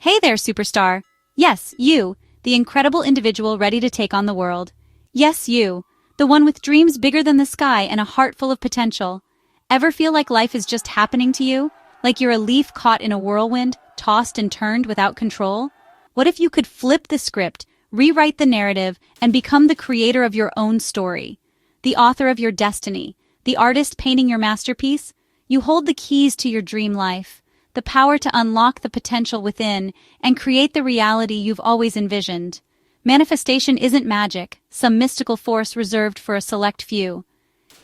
Hey there, superstar. Yes, you, the incredible individual ready to take on the world. Yes, you, the one with dreams bigger than the sky and a heart full of potential. Ever feel like life is just happening to you? Like you're a leaf caught in a whirlwind, tossed and turned without control? What if you could flip the script, rewrite the narrative, and become the creator of your own story? The author of your destiny, the artist painting your masterpiece? You hold the keys to your dream life, the power to unlock the potential within and create the reality you've always envisioned. Manifestation isn't magic, some mystical force reserved for a select few.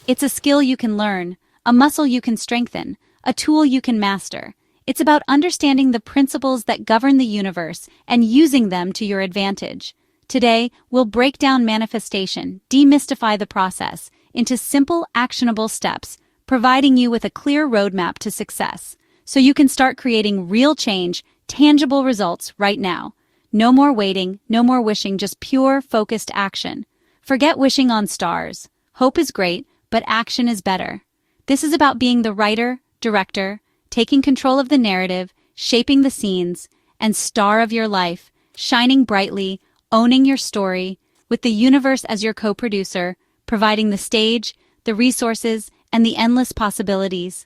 It's a skill you can learn, a muscle you can strengthen, a tool you can master. It's about understanding the principles that govern the universe and using them to your advantage. Today, we'll break down manifestation, demystify the process into simple, actionable steps, providing you with a clear roadmap to success, so you can start creating real change, tangible results right now. No more waiting, no more wishing, just pure, focused action. Forget wishing on stars. Hope is great, but action is better. This is about being the writer, director, taking control of the narrative, shaping the scenes, and star of your life, shining brightly, owning your story, with the universe as your co-producer, providing the stage, the resources, and the endless possibilities.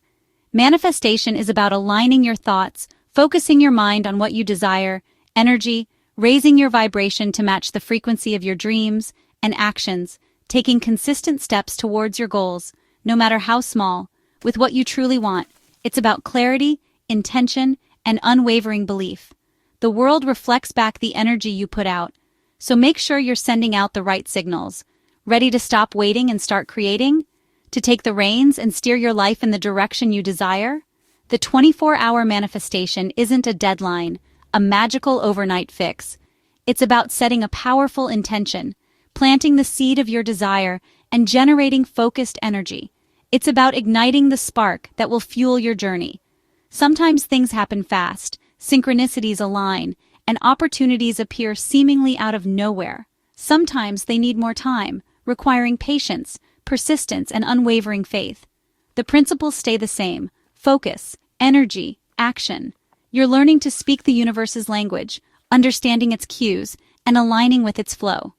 Manifestation is about aligning your thoughts, focusing your mind on what you desire, energy, raising your vibration to match the frequency of your dreams, and actions, taking consistent steps towards your goals, no matter how small, with what you truly want. It's about clarity, intention, and unwavering belief. The world reflects back the energy you put out, so make sure you're sending out the right signals. Ready to stop waiting and start creating? To take the reins and steer your life in the direction you desire? The 24-hour manifestation isn't a deadline, a magical overnight fix. It's about setting a powerful intention, planting the seed of your desire, and generating focused energy. It's about igniting the spark that will fuel your journey. Sometimes things happen fast, synchronicities align, and opportunities appear seemingly out of nowhere. Sometimes they need more time, requiring patience, persistence, and unwavering faith. The principles stay the same: focus, energy, action. You're learning to speak the universe's language, understanding its cues, and aligning with its flow.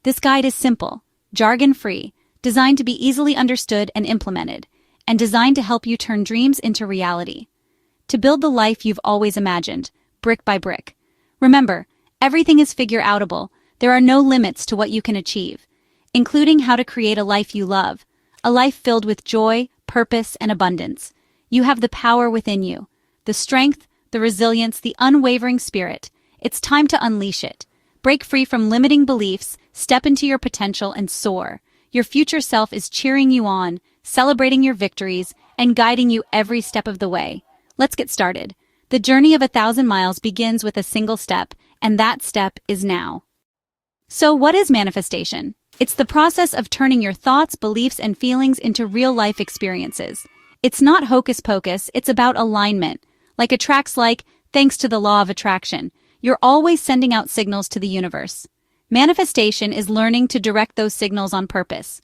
This guide is simple, jargon-free, designed to be easily understood and implemented, and designed to help you turn dreams into reality. To build the life you've always imagined, brick by brick. Remember, everything is figure-outable. There are no limits to what you can achieve, including how to create a life you love, a life filled with joy, purpose, and abundance. You have the power within you, the strength, the resilience, the unwavering spirit. It's time to unleash it. Break free from limiting beliefs, step into your potential, and soar. Your future self is cheering you on, celebrating your victories, and guiding you every step of the way. Let's get started. The journey of 1,000 miles begins with a single step, and that step is now. So what is manifestation? It's the process of turning your thoughts, beliefs, and feelings into real-life experiences. It's not hocus pocus, it's about alignment. Like attracts like, thanks to the law of attraction. You're always sending out signals to the universe. Manifestation is learning to direct those signals on purpose.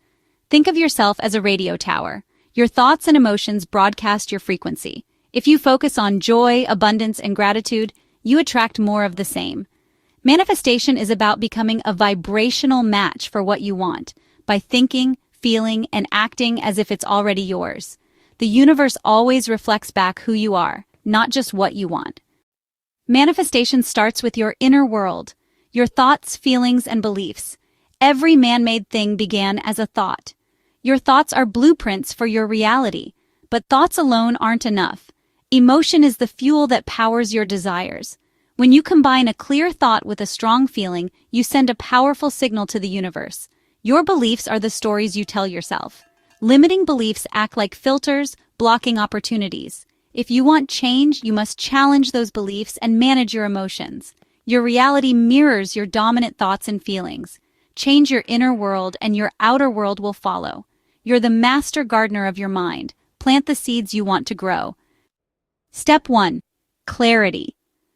Think of yourself as a radio tower. Your thoughts and emotions broadcast your frequency. If you focus on joy, abundance, and gratitude, you attract more of the same. Manifestation is about becoming a vibrational match for what you want, by thinking, feeling, and acting as if it's already yours. The universe always reflects back who you are, not just what you want. Manifestation starts with your inner world, your thoughts, feelings, and beliefs. Every man-made thing began as a thought. Your thoughts are blueprints for your reality, but thoughts alone aren't enough. Emotion is the fuel that powers your desires. When you combine a clear thought with a strong feeling, you send a powerful signal to the universe. Your beliefs are the stories you tell yourself. Limiting beliefs act like filters, blocking opportunities. If you want change, you must challenge those beliefs and manage your emotions. Your reality mirrors your dominant thoughts and feelings. Change your inner world and your outer world will follow. You're the master gardener of your mind. Plant the seeds you want to grow. Step 1. Clarity.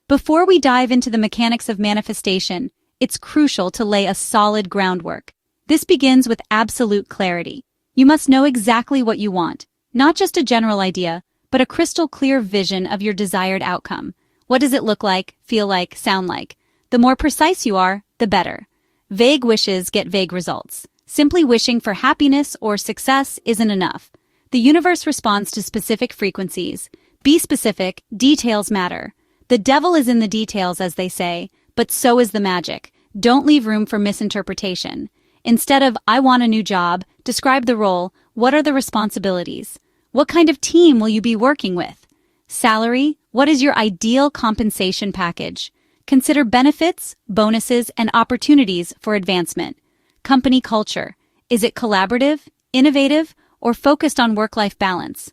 Before we dive into the mechanics of manifestation, it's crucial to lay a solid groundwork. This begins with absolute clarity. You must know exactly what you want, not just a general idea, but a crystal clear vision of your desired outcome. What does it look like, feel like, sound like? The more precise you are, the better. Vague wishes get vague results. Simply wishing for happiness or success isn't enough. The universe responds to specific frequencies. Be specific, details matter. The devil is in the details, as they say, but so is the magic. Don't leave room for misinterpretation. Instead of, I want a new job, describe the role. What are the responsibilities? What kind of team will you be working with? Salary? What is your ideal compensation package? Consider benefits, bonuses, and opportunities for advancement. Company culture. Is it collaborative, innovative, or focused on work-life balance?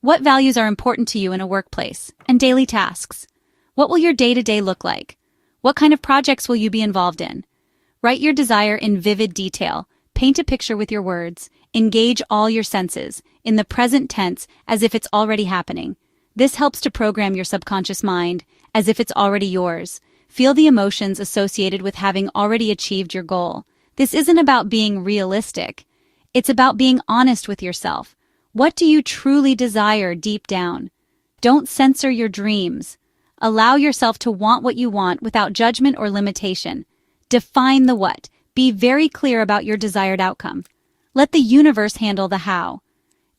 What values are important to you in a workplace? And daily tasks. What will your day-to-day look like? What kind of projects will you be involved in? Write your desire in vivid detail. Paint a picture with your words. Engage all your senses, in the present tense, as if it's already happening. This helps to program your subconscious mind, as if it's already yours. Feel the emotions associated with having already achieved your goal. This isn't about being realistic. It's about being honest with yourself. What do you truly desire deep down? Don't censor your dreams. Allow yourself to want what you want without judgment or limitation. Define the what. Be very clear about your desired outcome. Let the universe handle the how.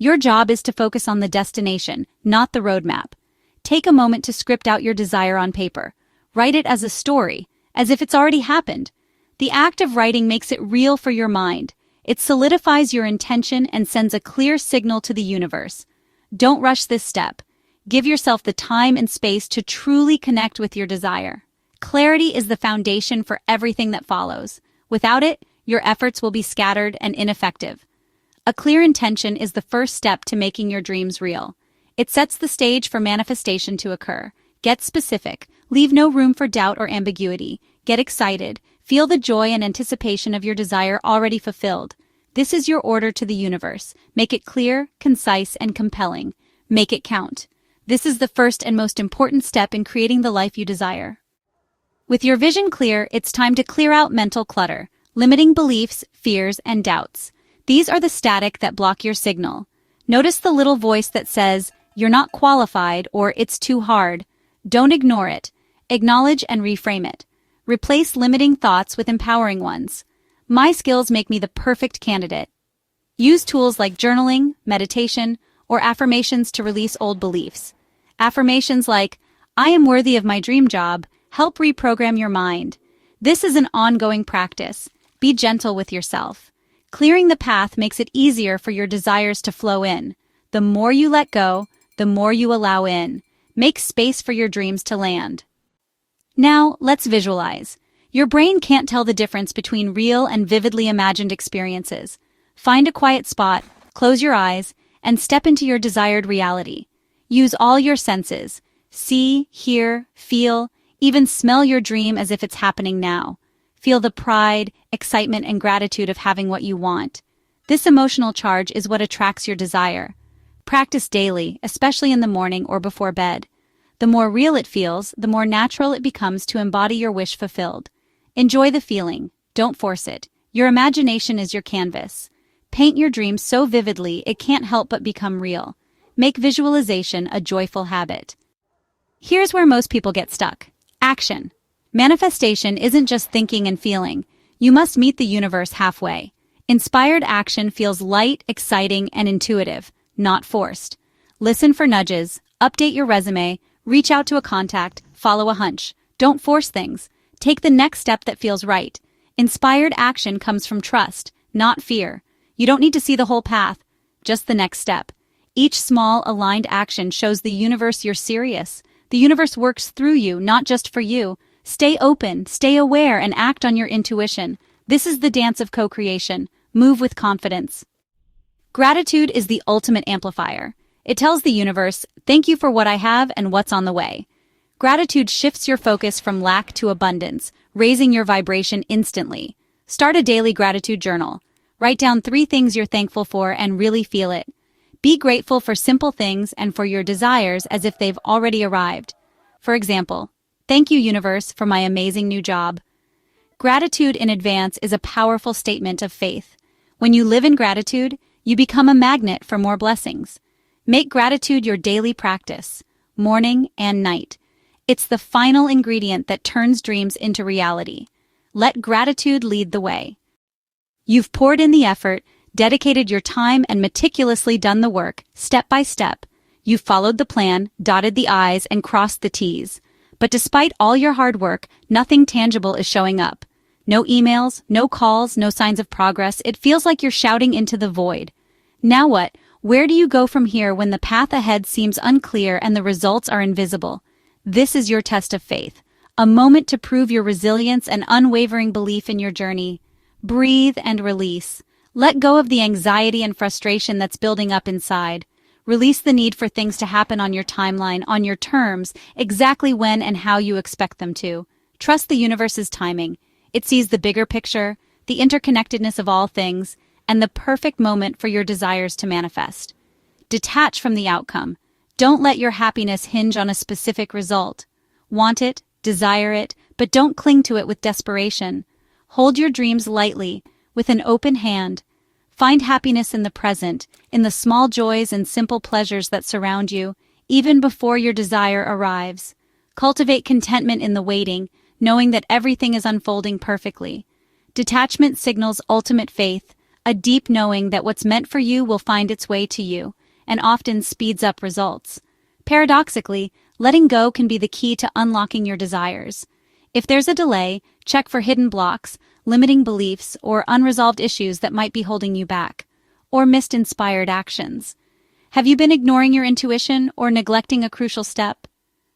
Your job is to focus on the destination, not the roadmap. Take a moment to script out your desire on paper. Write it as a story, as if it's already happened. The act of writing makes it real for your mind. It solidifies your intention and sends a clear signal to the universe. Don't rush this step. Give yourself the time and space to truly connect with your desire. Clarity is the foundation for everything that follows. Without it, your efforts will be scattered and ineffective. A clear intention is the first step to making your dreams real. It sets the stage for manifestation to occur. Get specific. Leave no room for doubt or ambiguity. Get excited. Feel the joy and anticipation of your desire already fulfilled. This is your order to the universe. Make it clear, concise, and compelling. Make it count. This is the first and most important step in creating the life you desire. With your vision clear, it's time to clear out mental clutter, limiting beliefs, fears, and doubts. These are the static that block your signal. Notice the little voice that says, "You're not qualified," or "It's too hard." Don't ignore it. Acknowledge and reframe it. Replace limiting thoughts with empowering ones. My skills make me the perfect candidate. Use tools like journaling, meditation, or affirmations to release old beliefs. Affirmations like, "I am worthy of my dream job," help reprogram your mind. This is an ongoing practice. Be gentle with yourself. Clearing the path makes it easier for your desires to flow in. The more you let go, the more you allow in. Make space for your dreams to land. Now, let's visualize. Your brain can't tell the difference between real and vividly imagined experiences. Find a quiet spot, close your eyes, and step into your desired reality. Use all your senses. See, hear, feel, even smell your dream as if it's happening now. Feel the pride, excitement, and gratitude of having what you want. This emotional charge is what attracts your desire. Practice daily, especially in the morning or before bed. The more real it feels, the more natural it becomes to embody your wish fulfilled. Enjoy the feeling. Don't force it. Your imagination is your canvas. Paint your dreams so vividly it can't help but become real. Make visualization a joyful habit. Here's where most people get stuck. Action. Manifestation isn't just thinking and feeling. You must meet the universe halfway. Inspired action feels light, exciting, and intuitive, not forced. Listen for nudges, update your resume, reach out to a contact, follow a hunch. Don't force things. Take the next step that feels right. Inspired action comes from trust, not fear. You don't need to see the whole path, just the next step. Each small, aligned action shows the universe you're serious. The universe works through you, not just for you. Stay open, stay aware, and act on your intuition. This is the dance of co-creation. Move with confidence. Gratitude is the ultimate amplifier. It tells the universe, "Thank you for what I have and what's on the way." Gratitude shifts your focus from lack to abundance, raising your vibration instantly. Start a daily gratitude journal. Write down 3 things you're thankful for and really feel it. Be grateful for simple things and for your desires as if they've already arrived. For example, "Thank you, universe, for my amazing new job." Gratitude in advance is a powerful statement of faith. When you live in gratitude, you become a magnet for more blessings. Make gratitude your daily practice, morning and night. It's the final ingredient that turns dreams into reality. Let gratitude lead the way. You've poured in the effort, dedicated your time, and meticulously done the work, step by step. You've followed the plan, dotted the I's, and crossed the T's. But despite all your hard work, nothing tangible is showing up. No emails, no calls, no signs of progress. It feels like you're shouting into the void. Now what? Where do you go from here when the path ahead seems unclear and the results are invisible? This is your test of faith, a moment to prove your resilience and unwavering belief in your journey. Breathe and release. Let go of the anxiety and frustration that's building up inside. Release the need for things to happen on your timeline, on your terms, exactly when and how you expect them to. Trust the universe's timing. It sees the bigger picture, the interconnectedness of all things, and the perfect moment for your desires to manifest. Detach from the outcome. Don't let your happiness hinge on a specific result. Want it, desire it, but don't cling to it with desperation. Hold your dreams lightly, with an open hand. Find happiness in the present, in the small joys and simple pleasures that surround you, even before your desire arrives. Cultivate contentment in the waiting, knowing that everything is unfolding perfectly. Detachment signals ultimate faith, a deep knowing that what's meant for you will find its way to you, and often speeds up results. Paradoxically, letting go can be the key to unlocking your desires. If there's a delay, check for hidden blocks, limiting beliefs, or unresolved issues that might be holding you back, or missed inspired actions. Have you been ignoring your intuition or neglecting a crucial step?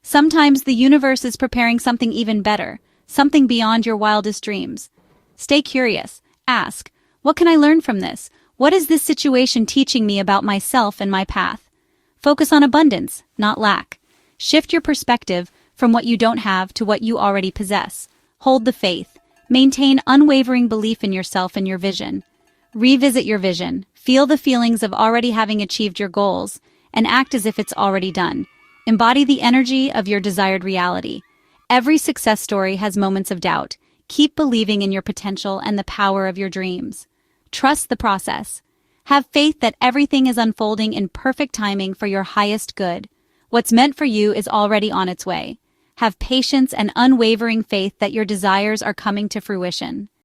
Sometimes the universe is preparing something even better, something beyond your wildest dreams. Stay curious. Ask, what can I learn from this? What is this situation teaching me about myself and my path? Focus on abundance, not lack. Shift your perspective from what you don't have to what you already possess. Hold the faith. Maintain unwavering belief in yourself and your vision. Revisit your vision. Feel the feelings of already having achieved your goals, and act as if it's already done. Embody the energy of your desired reality. Every success story has moments of doubt. Keep believing in your potential and the power of your dreams. Trust the process. Have faith that everything is unfolding in perfect timing for your highest good. What's meant for you is already on its way. Have patience and unwavering faith that your desires are coming to fruition.